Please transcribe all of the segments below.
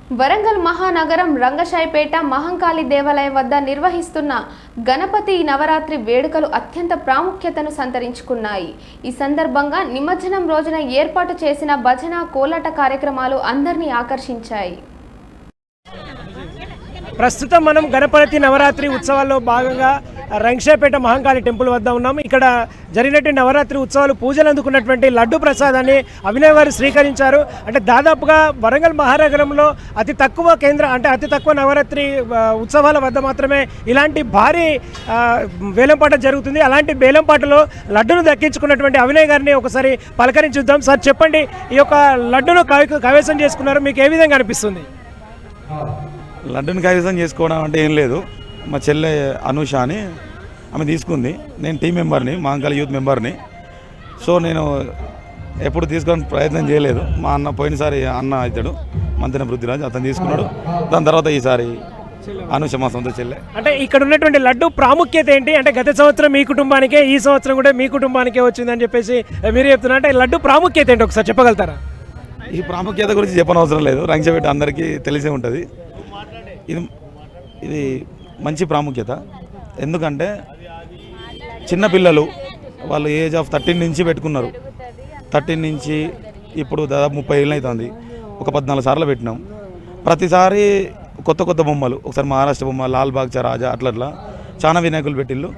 వరంగల్ మహానగరం రంగశాయిపేట మహంకాళి దేవాలయం వద్ద నిర్వహిస్తున్న గణపతి నవరాత్రి వేడుకలు అత్యంత ప్రాముఖ్యతను సంతరించుకున్నాయి. ఈ సందర్భంగా నిమజ్జనం రోజున ఏర్పాటు చేసిన భజన కోలాట కార్యక్రమాలు అందరినీ ఆకర్షించాయి. ప్రస్తుతం మనం గణపతి నవరాత్రి ఉత్సవాల్లో భాగంగా రంగశాయిపేట మహంకాళి టెంపుల్ వద్ద ఉన్నాము. ఇక్కడ జరిగినటువంటి నవరాత్రి ఉత్సవాలు పూజలు అందుకున్నటువంటి లడ్డు ప్రసాదాన్ని అభినయ్ వారు స్వీకరించారు. అంటే దాదాపుగా వరంగల్ మహానగరంలో అతి తక్కువ నవరాత్రి ఉత్సవాల వద్ద మాత్రమే ఇలాంటి భారీ వేలంపాట జరుగుతుంది. అలాంటి వేలంపాటలో లడ్డును దక్కించుకున్నటువంటి అభినయ్ గారిని ఒకసారి పలకరించుద్దాం. సార్ చెప్పండి, ఈ యొక్క లడ్డును కైవసం చేసుకున్నారు, మీకు ఏ విధంగా అనిపిస్తుంది? లడ్డుని కైవసం చేసుకోవడం అంటే ఏం లేదు, మా చెల్లె అనూష అని ఆమె తీసుకుంది. నేను టీం మెంబర్ని, మహంకాళి యూత్ మెంబర్ని. సో నేను ఎప్పుడు తీసుకొని ప్రయత్నం చేయలేదు. మా అన్న పోయినసారి అన్న ఇతడు మంతెన పృథ్వీరాజ్ అతను తీసుకున్నాడు. దాని తర్వాత ఈసారి అనూష మా సొంత చెల్లె. అంటే ఇక్కడ ఉన్నటువంటి లడ్డు ప్రాముఖ్యత ఏంటి? అంటే గత సంవత్సరం మీ కుటుంబానికే, ఈ సంవత్సరం కూడా మీ కుటుంబానికే వచ్చిందని చెప్పేసి మీరు చెప్తున్నారు. అంటే లడ్డు ప్రాముఖ్యత ఏంటి ఒకసారి చెప్పగలుగుతారా? ఈ ప్రాముఖ్యత గురించి చెప్పనవసరం లేదు, రంగశాయిపేట అందరికీ తెలిసే ఉంటుంది. ఇది మంచి ప్రాముఖ్యత. ఎందుకంటే చిన్నపిల్లలు వాళ్ళు ఏజ్ ఆఫ్ 13 నుంచి పెట్టుకున్నారు. 13 నుంచి ఇప్పుడు దాదాపు 30 ఏళ్ళు అవుతుంది. ఒక 14 సార్లు పెట్టినాం. ప్రతిసారి కొత్త కొత్త బొమ్మలు, ఒకసారి మహారాష్ట్ర బొమ్మ, లాల్ బాగ్చా రాజా, అట్లా చాలా వినాయకులు పెట్టిళ్ళు.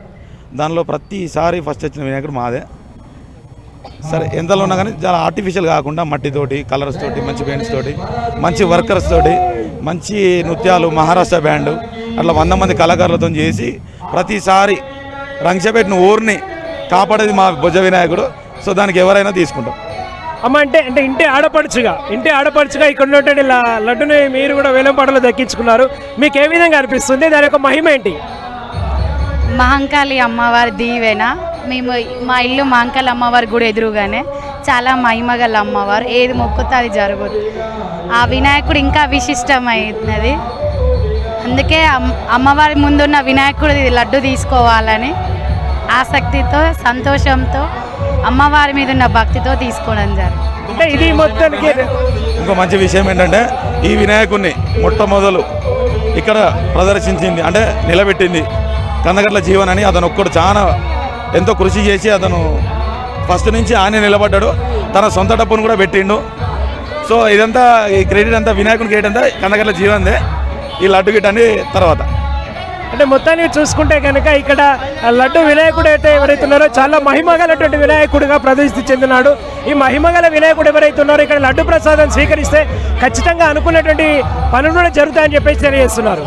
దానిలో ప్రతిసారి ఫస్ట్ వచ్చిన వినాయకుడు మాదే. సరే ఎంతలో ఉన్నా కానీ చాలా ఆర్టిఫిషియల్ కాకుండా మట్టితోటి, కలర్స్ తోటి, మంచి పెయింట్స్ తోటి, మంచి వర్కర్స్ తోటి, మంచి నృత్యాలు, మహారాష్ట్ర బ్యాండ్ అట్లా 100 మంది కళాకారులతో చేసి ప్రతిసారి రంగశాయిపేటను ఊరిని కాపాడేది మా భుజ వినాయకుడు. సో దానికి ఎవరైనా తీసుకుంటాం. అమ్మ అంటే ఇంటి ఆడపడుచుగా ఇక్కడ ఉన్నటువంటి లడ్డుని మీరు కూడా వేలంపాటలో దక్కించుకున్నారు. మీకు ఏ విధంగా అనిపిస్తుంది? దాని యొక్క మహిమ ఏంటి? మహంకాళి అమ్మవారి దీవెన. మా ఇల్లు మహంకాళి అమ్మవారి గుడి ఎదురుగానే, చాలా మహిమగల అమ్మవారు. ఏది మొక్కుతో అది జరుగుతుంది. ఆ వినాయకుడు ఇంకా విశిష్టమైనది. అందుకే అమ్మవారి ముందున్న వినాయకుడు లడ్డు తీసుకోవాలని ఆసక్తితో, సంతోషంతో, అమ్మవారి మీద ఉన్న భక్తితో తీసుకోవడం జరుగుతుంది. అంటే ఇది మొత్తానికి ఇంకో మంచి విషయం ఏంటంటే ఈ వినాయకుడిని మొట్టమొదలు ఇక్కడ ప్రదర్శించింది, అంటే నిలబెట్టింది కందగట్ల జీవన్ అని. అతను ఒక్కడు చాలా ఎంతో కృషి చేసి అతను ఫస్ట్ నుంచి ఆయన నిలబడ్డాడు. తన సొంత డబ్బును కూడా పెట్టిండు. సో ఇదంతా ఈ క్రెడిట్ అంతా వినాయకుని క్రెడిట్ అంతా కందగట్ల జీవన్దే. ఈ లడ్డు గిట్ అని తర్వాత అంటే మొత్తాన్ని చూసుకుంటే కనుక ఇక్కడ లడ్డు వినాయకుడు అయితే ఎవరైతే ఉన్నారో చాలా మహిమగలటువంటి వినాయకుడిగా ప్రసిద్ధి చెందినాడు. ఈ మహిమగల వినాయకుడు ఎవరైతే ఉన్నారో ఇక్కడ లడ్డు ప్రసాదం స్వీకరిస్తే ఖచ్చితంగా అనుకున్నటువంటి పనులు కూడా జరుగుతాయని చెప్పేసి తెలియజేస్తున్నారు.